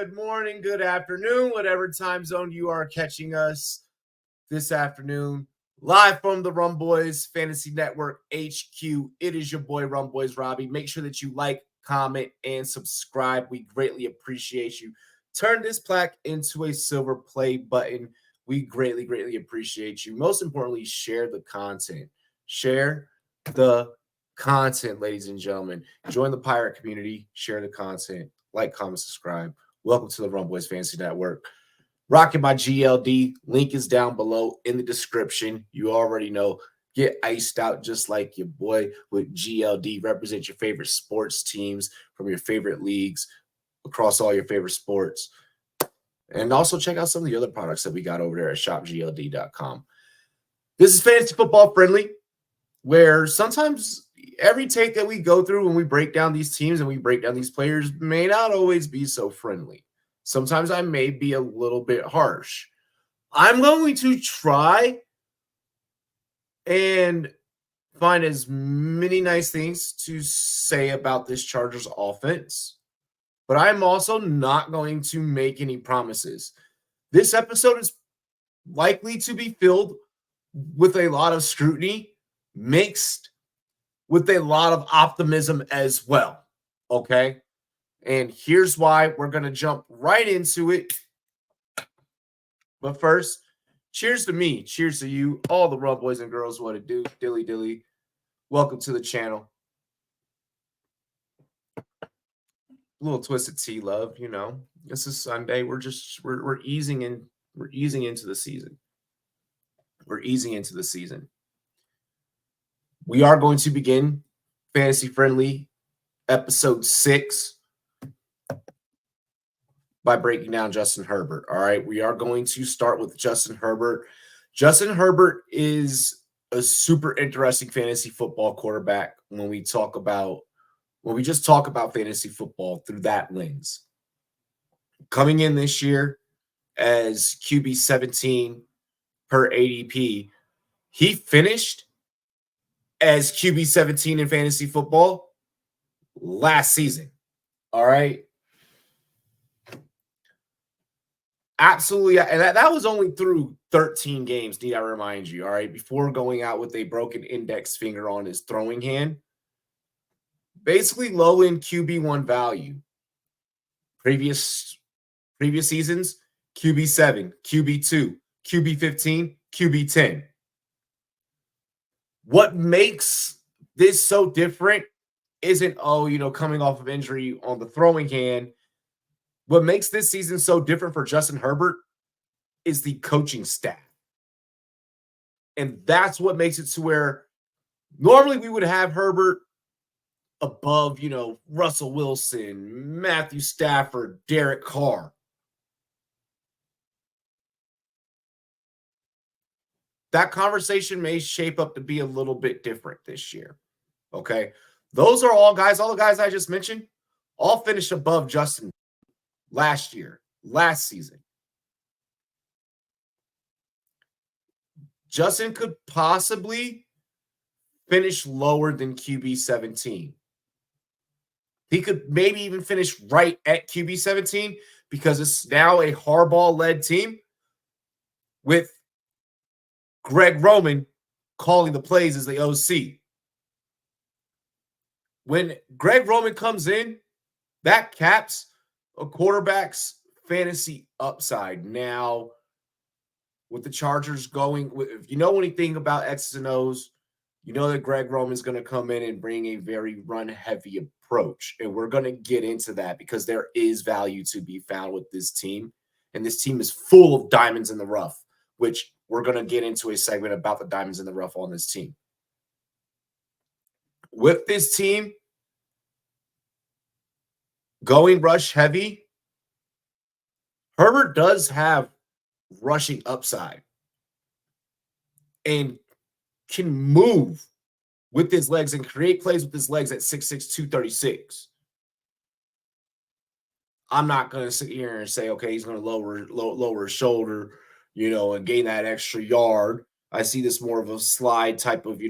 good morning, good afternoon, whatever time zone you are catching us this afternoon. Live from the Rumboyz Fantasy Network HQ. It is your boy RumboyzRobbie. Make sure that you like, comment, and subscribe. We greatly appreciate you. Turn this plaque into a silver play button. We greatly, greatly appreciate you. Most importantly, share the content. Share the content, ladies and gentlemen. Join the pirate community. Share the content. Like, comment, subscribe. Welcome to the Rumboyz Fantasy Network. Rocking my GLD. Link is down below in the description. You already know. Get iced out just like your boy with GLD. Represent your favorite sports teams from your favorite leagues across all your favorite sports. And also check out some of the other products that we got over there at shopgld.com. This is Fantasy Football Friendly, where sometimes every take that we go through when we break down these teams and we break down these players may not always be so friendly. Sometimes I may be a little bit harsh. I'm going to try and find as many nice things to say about this Chargers offense, but I'm also not going to make any promises. This episode is likely to be filled with a lot of scrutiny, mixed with a lot of optimism as well, okay? And here's why. We're going to jump right into it. But first, cheers to me. Cheers to you, all the Rumboyz boys and girls. What it do? Dilly dilly. Welcome to the channel. A little twisted tea, love. You know, this is Sunday. We're easing in. We're easing into the season. We're easing into the season. We are going to begin Fantasy Friendly episode 6 by breaking down Justin Herbert. All right, we are going to start with Justin Herbert. Justin Herbert is a super interesting fantasy football quarterback when we just talk about fantasy football through that lens. Coming in this year as QB 17 per ADP, he finished as QB 17 in fantasy football last season. All right. Absolutely. And that was only through 13 games, need I remind you, all right, before going out with a broken index finger on his throwing hand. Basically low in QB1 value. Previous seasons, QB7, QB2, QB15, QB10. What makes this so different isn't, coming off of injury on the throwing hand. What makes this season so different for Justin Herbert is the coaching staff. And that's what makes it to where normally we would have Herbert above, Russell Wilson, Matthew Stafford, Derek Carr. That conversation may shape up to be a little bit different this year. Okay. Those are all the guys I just mentioned, all finished above Justin last season. Justin could possibly finish lower than QB 17. He could maybe even finish right at QB 17 because it's now a Harbaugh-led team with Greg Roman calling the plays as the OC. When Greg Roman comes in, that caps a quarterback's fantasy upside. Now, with the Chargers going, if you know anything about X's and O's, you know that Greg Roman's going to come in and bring a very run-heavy approach. And we're going to get into that because there is value to be found with this team. And this team is full of diamonds in the rough, which we're going to get into a segment about the diamonds in the rough on this team. With this team going rush heavy, Herbert does have rushing upside and can move with his legs and create plays with his legs at 6'6", 236. I'm not going to sit here and say, okay, he's going to lower his shoulder, and gain that extra yard. I see this more of a slide type of,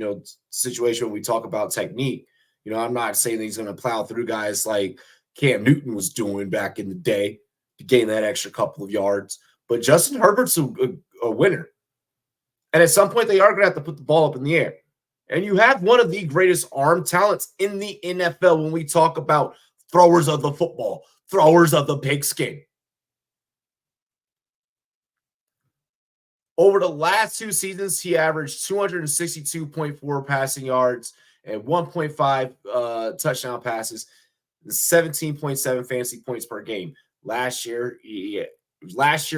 situation when we talk about technique. I'm not saying that he's going to plow through guys like Cam Newton was doing back in the day. to gain that extra couple of yards. But Justin Herbert's a winner. And at some point, they are going to have to put the ball up in the air. And you have one of the greatest arm talents in the NFL when we talk about throwers of the football, throwers of the pigskin. Over the last 2 seasons, he averaged 262.4 passing yards and 1.5 touchdown passes, 17.7 fantasy points per game. Last year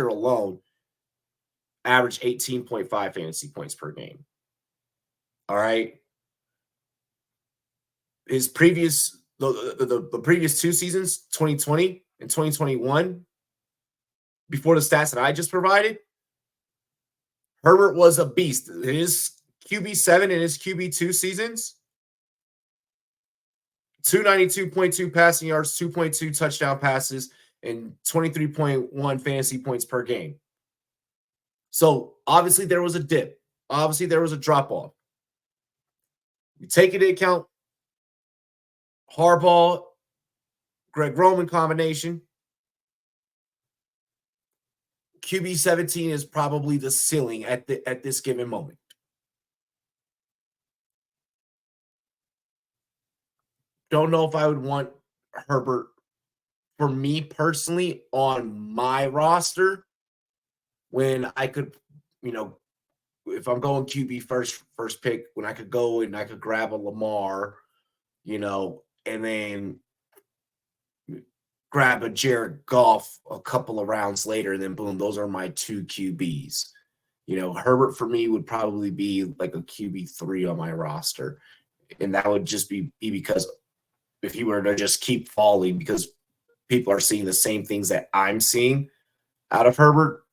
alone, averaged 18.5 fantasy points per game. All right. His previous the previous 2 seasons, 2020 and 2021, before the stats that I just provided, Herbert was a beast. His QB7 and his QB2 seasons, 292.2 passing yards, 2.2 touchdown passes, and 23.1 fantasy points per game. So obviously there was a dip. Obviously there was a drop-off. You take into account Harbaugh, Greg Roman combination. QB 17 is probably the ceiling at this given moment. Don't know if I would want Herbert, for me personally, on my roster when I could, if I'm going QB first pick, when I could go and I could grab a Lamar, and then grab a Jared Goff a couple of rounds later, and then boom, those are my 2 QBs. Herbert for me would probably be like a QB3 on my roster. And that would just be because if he were to just keep falling because people are seeing the same things that I'm seeing out of Herbert,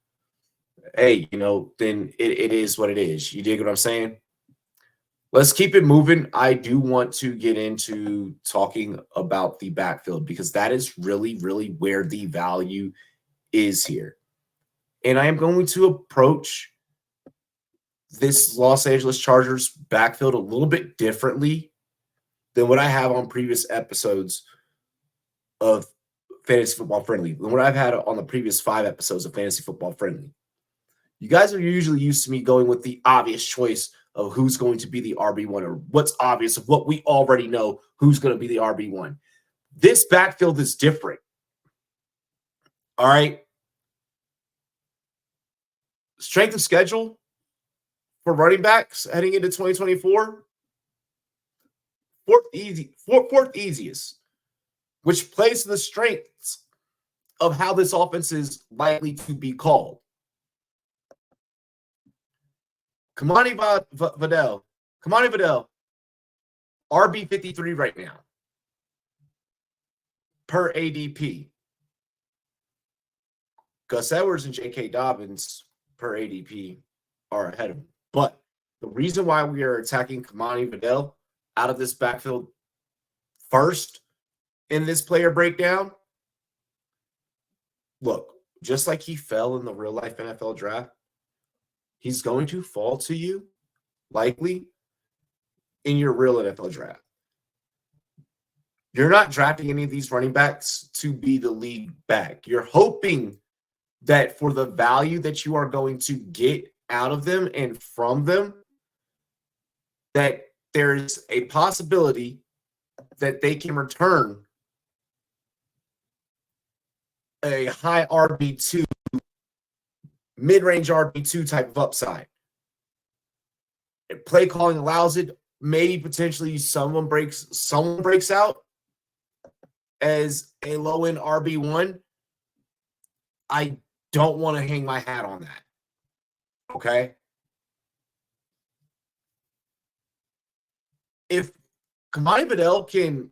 hey, then it is what it is. You dig what I'm saying? Let's keep it moving. I do want to get into talking about the backfield because that is really, really where the value is here. And I am going to approach this Los Angeles Chargers backfield a little bit differently than what I have on previous episodes of Fantasy Football Friendly, than what I've had on the previous 5 episodes of Fantasy Football Friendly. You guys are usually used to me going with the obvious choice of who's going to be the RB1 or what's obvious of what we already know who's going to be the RB1. This backfield is different. All right. Strength of schedule for running backs heading into 2024. Fourth easiest, which plays to the strengths of how this offense is likely to be called. Kamani Vidal, RB 53 right now per ADP. Gus Edwards and J.K. Dobbins per ADP are ahead of him. But the reason why we are attacking Kamani Vidal out of this backfield first in this player breakdown, look, just like he fell in the real-life NFL draft, he's going to fall to you, likely, in your real NFL draft. You're not drafting any of these running backs to be the lead back. You're hoping that for the value that you are going to get out of them and from them, that there's a possibility that they can return a high RB2, mid-range RB2 type of upside. If play calling allows it, maybe potentially someone breaks out as a low-end RB1. I don't want to hang my hat on that. Okay? If Kamani Vidal can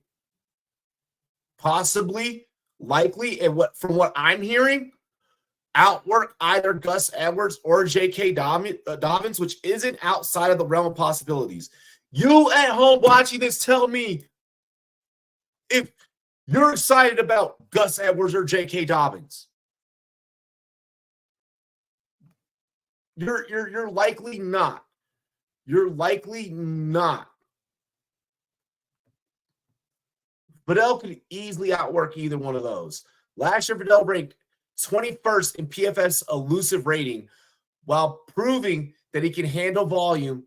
possibly, likely, and from what I'm hearing, outwork either Gus Edwards or J.K. Dobbins, which isn't outside of the realm of possibilities. You at home watching this, tell me if you're excited about Gus Edwards or J.K. Dobbins. You're likely not. You're likely not. Vidal could easily outwork either one of those. Last year, Vidal ranked 21st in PFF's elusive rating, while proving that he can handle volume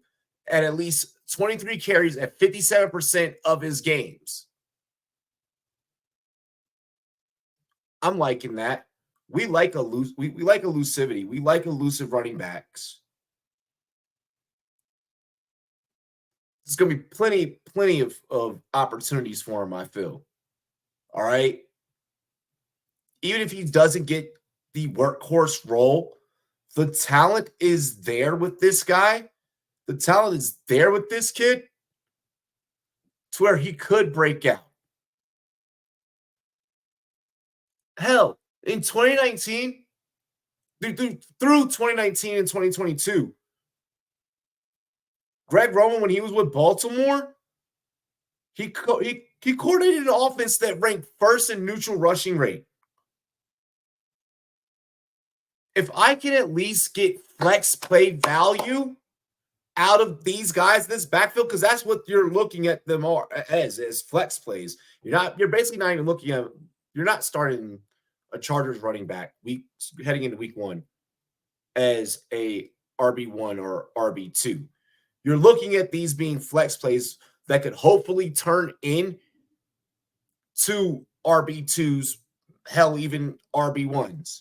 at least 23 carries at 57% of his games. I'm liking that. We like we like elusivity. We like elusive running backs. There's going to be plenty of opportunities for him, I feel. All right. Even if he doesn't get the workhorse role, the talent is there with this guy. The talent is there with this kid to where he could break out. Hell, in 2019, through 2019 and 2022, Greg Roman, when he was with Baltimore, he coordinated an offense that ranked first in neutral rushing rate. If I can at least get flex play value out of these guys in this backfield, because that's what you're looking at them as flex plays. You're basically not even looking at, you're not starting a Chargers running back heading into week 1 as a RB1 or RB2. You're looking at these being flex plays that could hopefully turn in to RB2s, hell, even RB1s.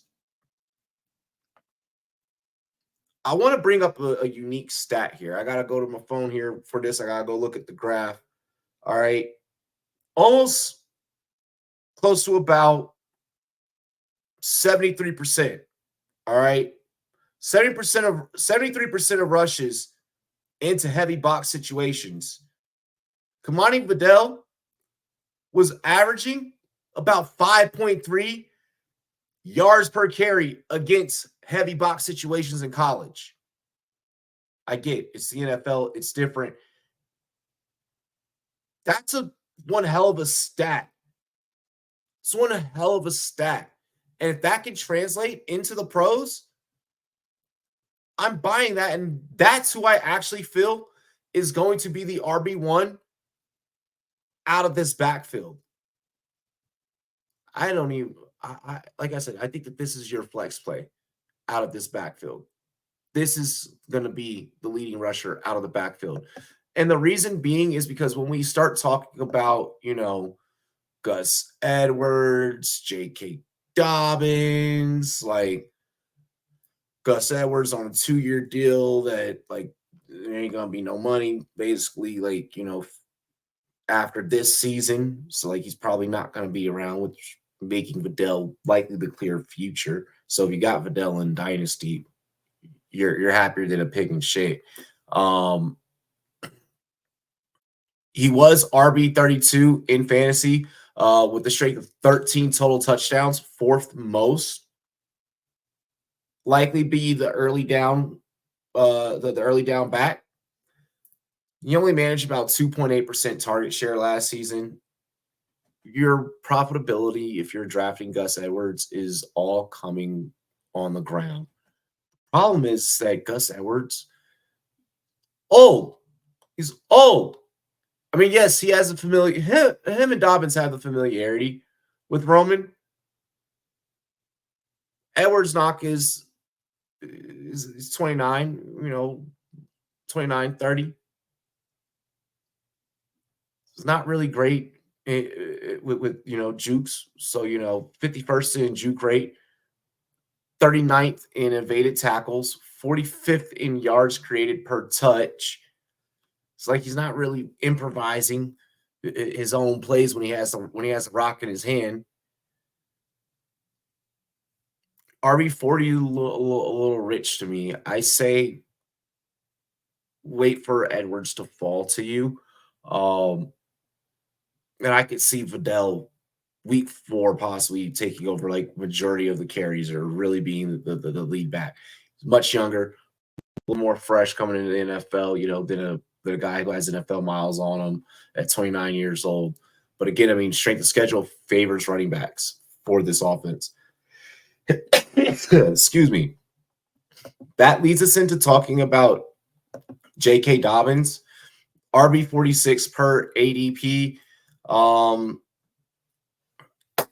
I want to bring up a unique stat here. I got to go to my phone here for this. I got to go look at the graph. All right. Almost close to about 73%. All right. 73% of rushes into heavy box situations. Kamani Vidal was averaging about 5.3 yards per carry against heavy box situations in college. I get it's the NFL. It's different. That's one hell of a stat. It's one hell of a stat. And if that can translate into the pros, I'm buying that. And that's who I actually feel is going to be the RB1 out of this backfield. I don't even, like I said, I think that this is your flex play out of this backfield. This is going to be the leading rusher out of the backfield. And the reason being is because when we start talking about, Gus Edwards, J.K. Dobbins, like Gus Edwards on a 2-year deal that, like, there ain't going to be no money, basically, like, after this season. So, like, he's probably not going to be around, which making Vidal likely the clear future. So if you got Vidal in Dynasty, you're happier than a pig in shit. He was RB32 in fantasy with a streak of 13 total touchdowns, 4th most. Likely be the early down, the early down back. He only managed about 2.8% target share last season. Your profitability, if you're drafting Gus Edwards, is all coming on the ground. Problem is that Gus Edwards, he's old. I mean, yes, he has a familiar. Him and Dobbins have the familiarity with Roman. Edwards' knock is 29, 29, 30. It's not really great with jukes. So, 51st in juke rate, 39th in evaded tackles, 45th in yards created per touch. It's like he's not really improvising his own plays when he has the rock in his hand. RB40 a little rich to me. I say wait for Edwards to fall to you. And I could see Vidal week 4 possibly taking over like majority of the carries or really being the lead back. He's much younger, a little more fresh coming into the NFL, than a guy who has NFL miles on him at 29 years old. But again, I mean, strength of schedule favors running backs for this offense. Excuse me. That leads us into talking about J.K. Dobbins, RB46 per ADP.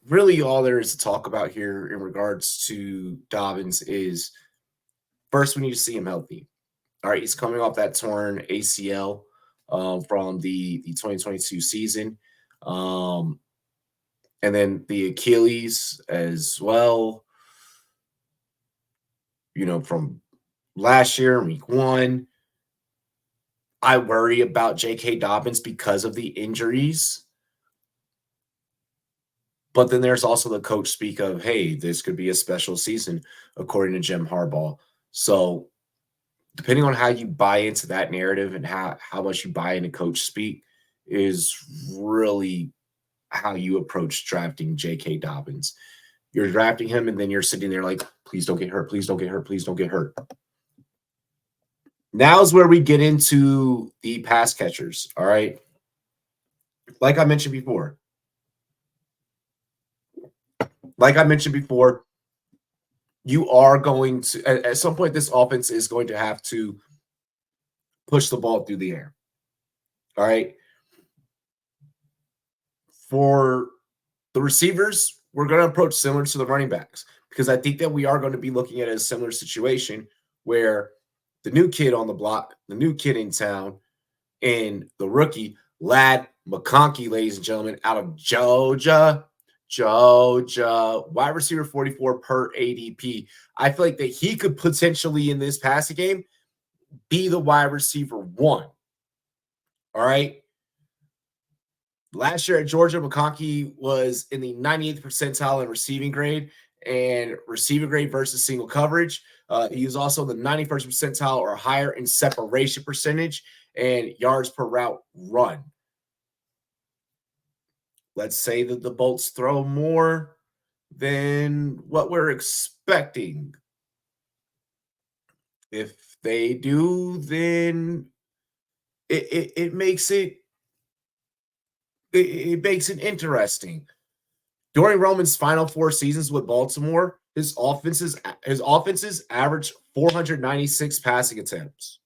really all there is to talk about here in regards to Dobbins is first we need to see him healthy. All right, he's coming off that torn ACL from the 2022 season. Um, and then the Achilles as well, from last year, week 1. I worry about J.K. Dobbins because of the injuries. But then there's also the coach speak of, hey, this could be a special season, according to Jim Harbaugh. So depending on how you buy into that narrative and how much you buy into coach speak is really how you approach drafting J.K. Dobbins. You're drafting him, and then you're sitting there like, please don't get hurt. Please don't get hurt. Please don't get hurt. Now's where we get into the pass catchers. All right. Like I mentioned before, you are going to, at some point, this offense is going to have to push the ball through the air. All right. For the receivers, we're going to approach similar to the running backs because I think that we are going to be looking at a similar situation where the new kid on the block, the new kid in town, and the rookie, Ladd McConkey, ladies and gentlemen, out of Georgia, wide receiver 44 per ADP. I feel like that he could potentially in this passing game be the wide receiver 1. All right. Last year at Georgia, McConkey was in the 98th percentile in receiving grade and receiving grade versus single coverage. He was also the 91st percentile or higher in separation percentage and yards per route run. Let's say that the Bolts throw more than what we're expecting. If they do, then it makes it interesting. During Roman's final 4 seasons with Baltimore, his offenses averaged 496 passing attempts.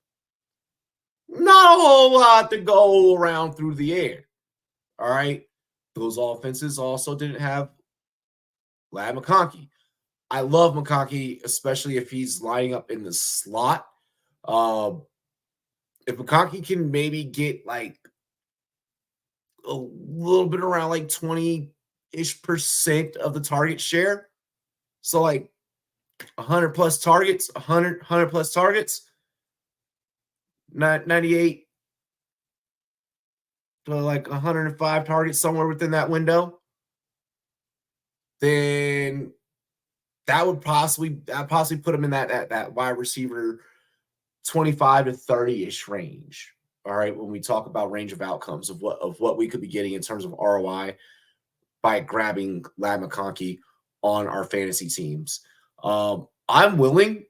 Not a whole lot to go around through the air. All right. Those offenses also didn't have Ladd McConkey. I love McConkey, especially if he's lining up in the slot. If McConkey can maybe get like a little bit around like 20-ish% of the target share, so like 100 plus targets, 100 plus targets, 98 to like 105 targets, somewhere within that window, then that would possibly put him in that wide receiver 25 to 30-ish range. All right, when we talk about range of outcomes of what we could be getting in terms of ROI by grabbing Ladd McConkey on our fantasy teams. I'm willing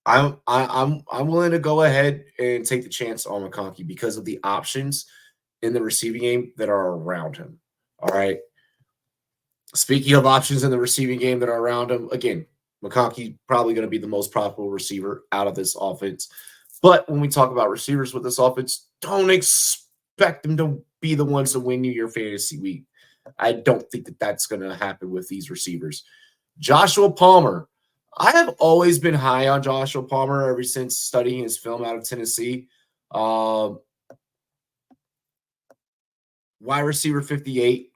to go ahead and take the chance on McConkey because of the options in the receiving game that are around him. All right. Speaking of options in the receiving game that are around him, again, McConkey probably going to be the most profitable receiver out of this offense. But when we talk about receivers with this offense, don't expect them to be the ones to win you your fantasy week. I don't think that that's going to happen with these receivers. Joshua Palmer. I have always been high on Joshua Palmer ever since studying his film out of Tennessee. Wide receiver 58.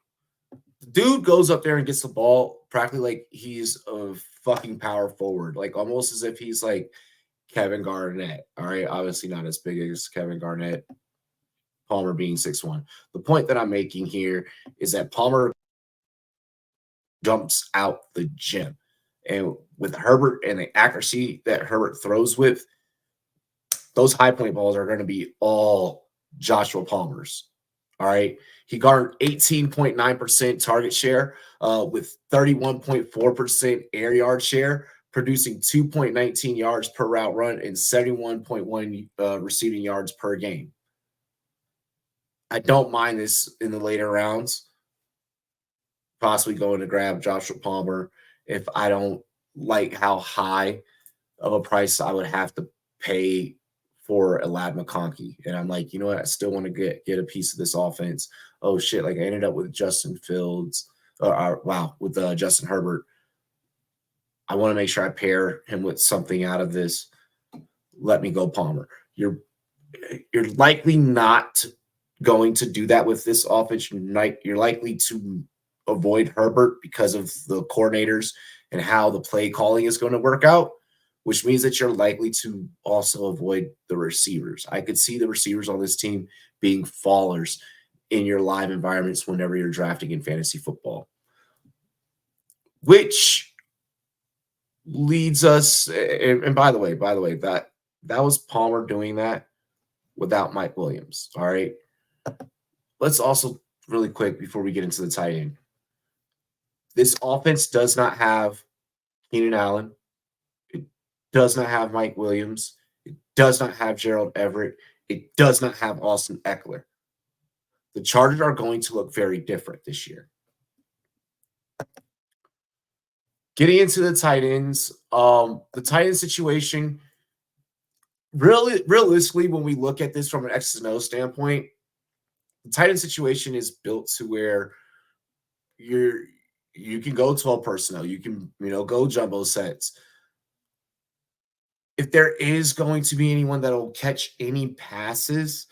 The dude goes up there and gets the ball practically like he's a fucking power forward, like almost as if he's like Kevin Garnett. All right, obviously not as big as Kevin Garnett. Palmer being 6'1". The point that I'm making here is that Palmer jumps out the gym. And with Herbert and the accuracy that Herbert throws with, those high point balls are going to be all Joshua Palmer's. All right. He garnered 18.9% target share with 31.4% air yard share, producing 2.19 yards per route run and 71.1 receiving yards per game. I don't mind this in the later rounds, possibly going to grab Joshua Palmer if I don't like how high of a price I would have to pay for a Ladd McConkey. And I'm like, you know what? I still want to get a piece of this offense. Oh, shit. Like I ended up with Justin Fields. with Justin Herbert. I want to make sure I pair him with something out of this. Let me go Palmer. You're likely not going to do that with this offense. You're likely to avoid Herbert because of the coordinators and how the play calling is going to work out, which means that you're likely to also avoid the receivers. I could see the receivers on this team being fallers in your live environments whenever you're drafting in fantasy football, which leads us. And by the way, that was Palmer doing that without Mike Williams. All right. Let's also really quick before we get into the tight end. This offense does not have Keenan Allen. It does not have Mike Williams. It does not have Gerald Everett. It does not have Austin Eckler. The Chargers are going to look very different this year. Getting into the tight ends, the tight end situation, really, realistically, when we look at this from an X's and O standpoint, the tight end situation is built to where you can go 12 personnel. You can, go jumbo sets. If there is going to be anyone that will catch any passes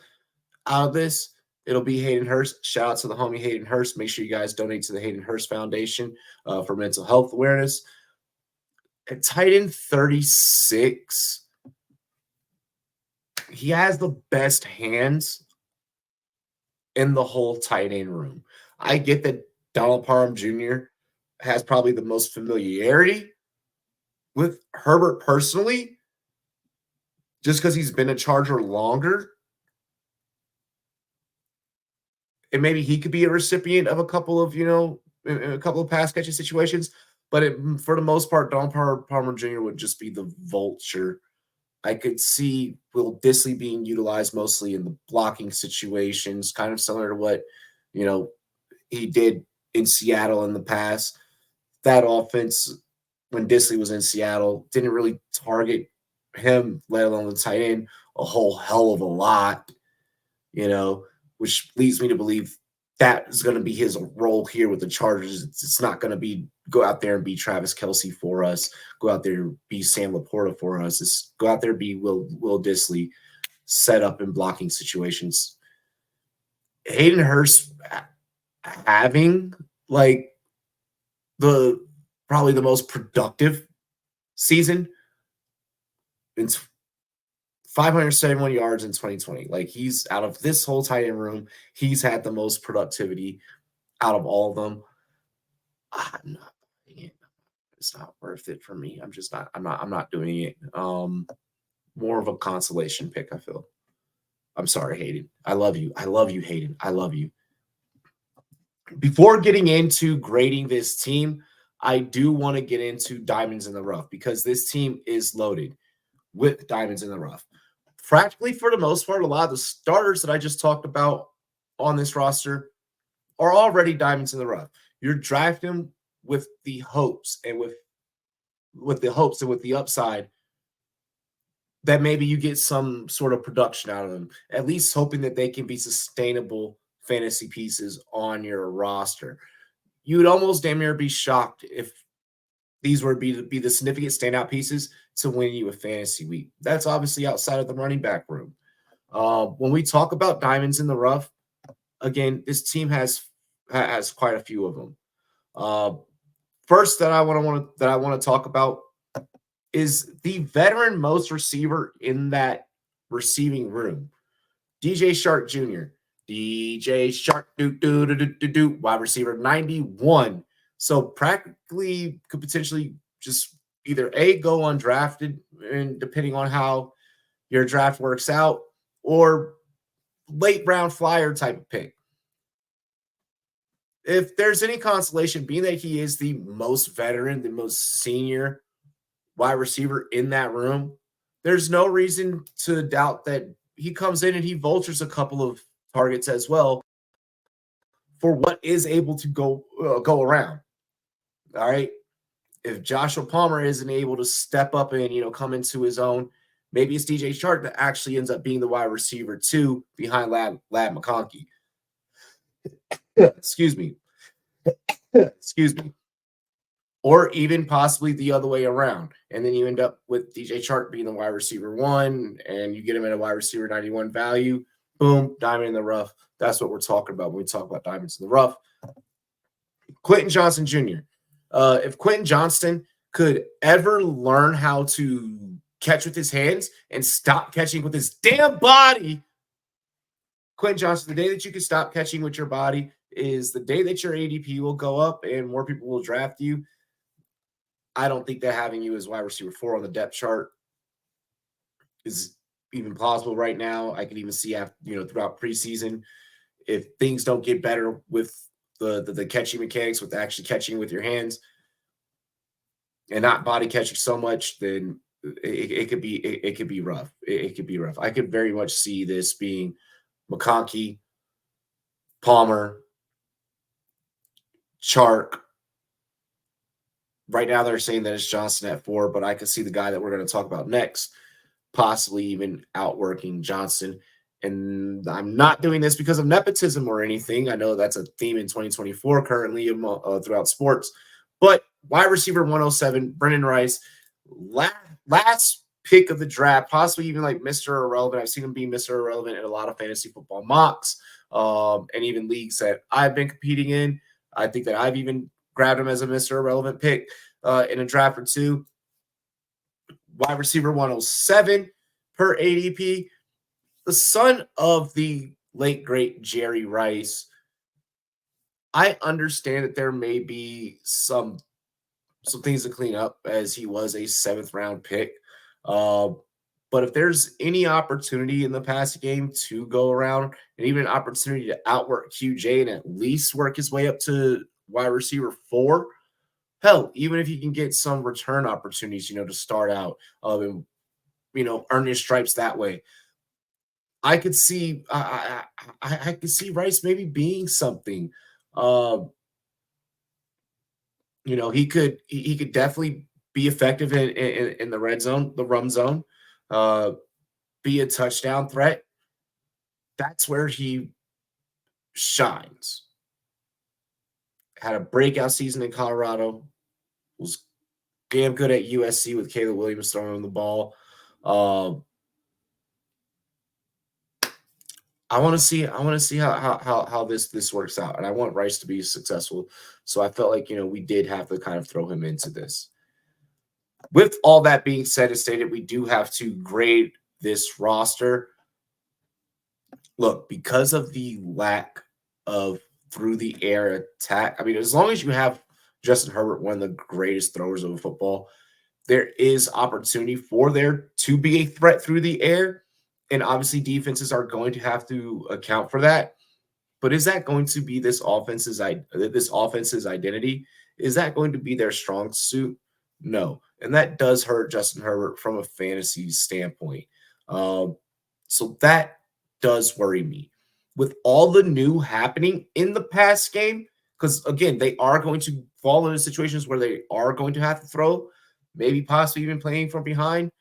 out of this, it'll be Hayden Hurst. Shout out to the homie Hayden Hurst. Make sure you guys donate to the Hayden Hurst Foundation for mental health awareness. At tight end 36, he has the best hands in the whole tight end room. I get that Donald Parham Jr. has probably the most familiarity with Herbert personally, just because he's been a Charger longer. And maybe he could be a recipient of a couple of pass catching situations. But for the most part, Donald Parham Jr. would just be the vulture. I could see Will Dissly being utilized mostly in the blocking situations, kind of similar to what, he did in Seattle in the past. That offense, when Dissly was in Seattle, didn't really target him, let alone the tight end, a whole hell of a lot, which leads me to believe that is going to be his role here with the Chargers. It's not going to be go out there and be Travis Kelce for us, go out there and be Sam Laporta for us. It's go out there and be Will Dissly, set up in blocking situations. Hayden Hurst having probably the most productive season. It's 571 yards in 2020. He's out of this whole tight end room, he's had the most productivity out of all of them. I'm not doing it. It's not worth it for me. I'm not doing it. More of a consolation pick, I feel. I'm sorry, Hayden. I love you. I love you, Hayden. I love you. Before getting into grading this team, I do want to get into diamonds in the rough because this team is loaded with diamonds in the rough. Practically, for the most part, a lot of the starters that I just talked about on this roster are already diamonds in the rough. You're drafting with the hopes and with the upside that maybe you get some sort of production out of them, at least hoping that they can be sustainable fantasy pieces on your roster. You would almost damn near be shocked if these were to be the significant standout pieces to win you a fantasy week. That's obviously outside of the running back room. When we talk about diamonds in the rough, again, this team has quite a few of them. First that I want to talk about is the veteran most receiver in that receiving room, DJ Shark Jr. DJ Shark, wide receiver 91. So practically could potentially just either go undrafted, and depending on how your draft works out, or late round flyer type of pick. If there's any consolation, being that he is the most veteran, the most senior wide receiver in that room, there's no reason to doubt that he comes in and he vultures a couple of targets as well for what is able to go around. All right. If Joshua Palmer isn't able to step up and, come into his own, maybe it's DJ Chark that actually ends up being the wide receiver 2 behind Lad McConkey. Excuse me. excuse me, or even possibly the other way around. And then you end up with DJ Chark being the wide receiver 1, and you get him at a wide receiver 91 value. Boom, diamond in the rough. That's what we're talking about when we talk about diamonds in the rough. Quentin Johnston Jr. If Quentin Johnston could ever learn how to catch with his hands and stop catching with his damn body, Quentin Johnston, the day that you can stop catching with your body is the day that your ADP will go up and more people will draft you. I don't think that having you as wide receiver 4 on the depth chart is even plausible right now. I can even see after, throughout preseason, if things don't get better with the catching mechanics, with actually catching with your hands and not body catching so much, then it could be rough. It could be rough. I could very much see this being McConkey, Palmer, Chark. Right now they're saying that it's Johnston at 4, but I could see the guy that we're going to talk about next possibly even outworking Johnston. And I'm not doing this because of nepotism or anything. I know that's a theme in 2024 currently throughout sports. But wide receiver 107, Brendan Rice, last pick of the draft, possibly even like Mr. Irrelevant. I've seen him be Mr. Irrelevant in a lot of fantasy football mocks and even leagues that I've been competing in. I think that I've even grabbed him as a Mr. Irrelevant pick in a draft or two. Wide receiver 107 per ADP. The son of the late, great Jerry Rice. I understand that there may be some things to clean up as he was a 7th round pick. But if there's any opportunity in the passing game to go around and even an opportunity to outwork QJ and at least work his way up to wide receiver 4, hell, even if you can get some return opportunities, to start out and, earn your stripes that way. I could see I could see Rice maybe being something. He could definitely be effective in the red zone, the rum zone, be a touchdown threat. That's where he shines. Had a breakout season in Colorado. Was damn good at USC with Caleb Williams throwing him the ball. I want to see how this works out, and I want Rice to be successful. So I felt like we did have to kind of throw him into this. With all that being said and stated, we do have to grade this roster. Look, because of the lack of through the air attack, I mean, as long as you have Justin Herbert, one of the greatest throwers of football, there is opportunity for there to be a threat through the air. And obviously defenses are going to have to account for that. But is that going to be this offense's identity? Is that going to be their strong suit? No. And that does hurt Justin Herbert from a fantasy standpoint. So that does worry me. With all the new happening in the pass game, because, again, they are going to fall into situations where they are going to have to throw, maybe possibly even playing from behind.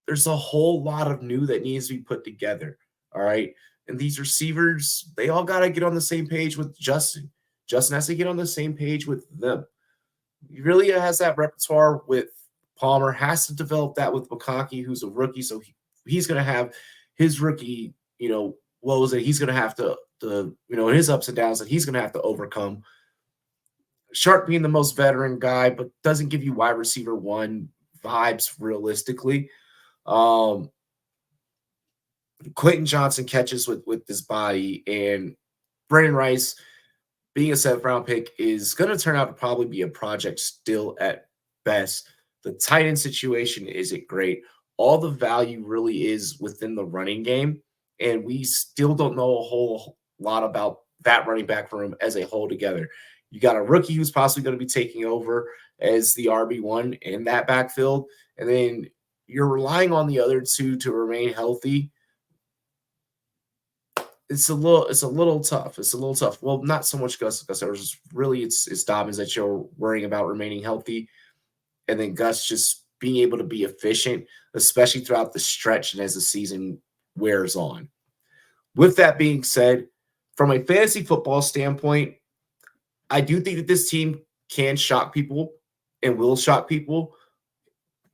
There's a whole lot of new that needs to be put together, all right? And these receivers, they all got to get on the same page with Justin. Justin has to get on the same page with them. He really has that repertoire with Palmer, has to develop that with McConkey, who's a rookie, so he's going to have his rookie, woes that he's going to have to his ups and downs that he's going to have to overcome. Sharp being the most veteran guy, but doesn't give you wide receiver 1 vibes realistically. Quentin Johnston catches with this body, and Brendan Rice being a 7th round pick is going to turn out to probably be a project still at best. The tight end situation isn't great. All the value really is within the running game, and we still don't know a whole lot about that running back room as a whole together. You got a rookie who's possibly going to be taking over as the RB1 in that backfield, and then you're relying on the other 2 to remain healthy. It's a little tough. It's a little tough. Well, not so much Gus Edwards. Really, it's Dobbins that you're worrying about remaining healthy, and then Gus just being able to be efficient, especially throughout the stretch and as the season wears on. With that being said, from a fantasy football standpoint, I do think that this team can shock people and will shock people,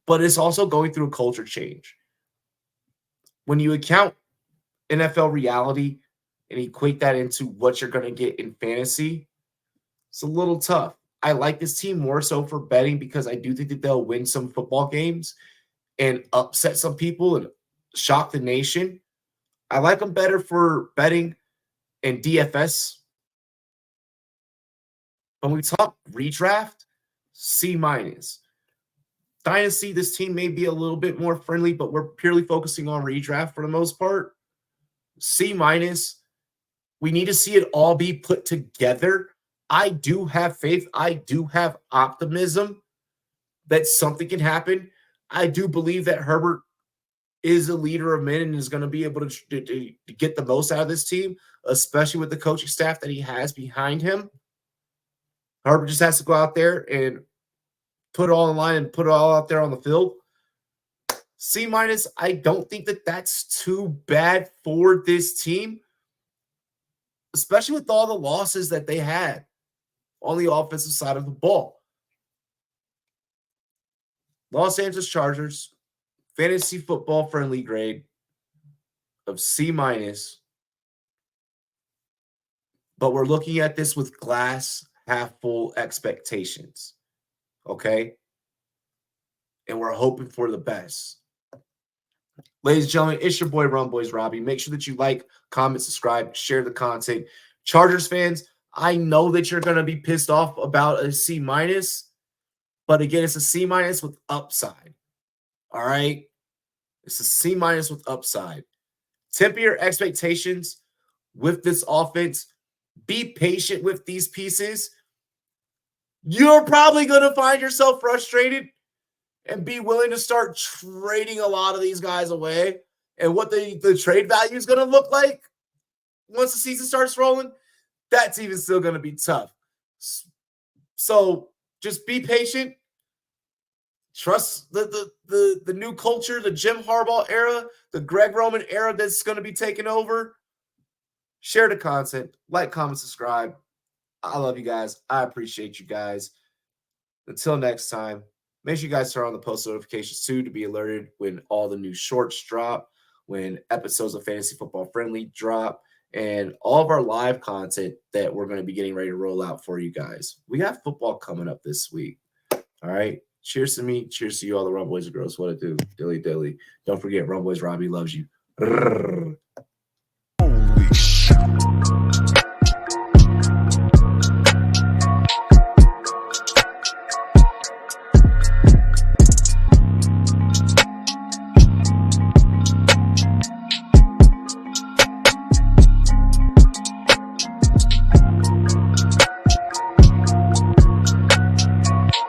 but it's also going through a culture change. When you account NFL reality and equate that into what you're going to get in fantasy, it's a little tough. I like this team more so for betting because I do think that they'll win some football games and upset some people and shock the nation. I like them better for betting and DFS. When we talk redraft, C minus. Dynasty, this team may be a little bit more friendly, but we're purely focusing on redraft for the most part. C minus. We need to see it all be put together. I do have faith. I do have optimism that something can happen. I do believe that Herbert is a leader of men and is going to be able to get the most out of this team, especially with the coaching staff that he has behind him. Herbert just has to go out there and put it all in line and put it all out there on the field. C minus, I don't think that that's too bad for this team, especially with all the losses that they had on the offensive side of the ball. Los Angeles Chargers, fantasy football friendly grade of C minus. But we're looking at this with glass half full expectations. Okay? And we're hoping for the best. Ladies and gentlemen, it's your boy RumboyzRobbie. Make sure that you like, comment, subscribe, share the content. Chargers fans, I know that you're going to be pissed off about a C minus, but again, it's a C minus with upside. All right? It's a C minus with upside. Temper your expectations with this offense. Be patient with these pieces. You're probably going to find yourself frustrated and be willing to start trading a lot of these guys away. And what the trade value is going to look like once the season starts rolling, that's even still going to be tough. So just be patient. Trust the new culture, the Jim Harbaugh era, the Greg Roman era that's going to be taking over. Share the content. Like, comment, subscribe. I love you guys. I appreciate you guys. Until next time, make sure you guys turn on the post notifications too to be alerted when all the new shorts drop, when episodes of Fantasy Football Friendly drop, and all of our live content that we're going to be getting ready to roll out for you guys. We got football coming up this week. All right. Cheers to me. Cheers to you, all the Rumboyz and girls. What it do? Dilly dilly. Don't forget, RumboyzRobbie loves you.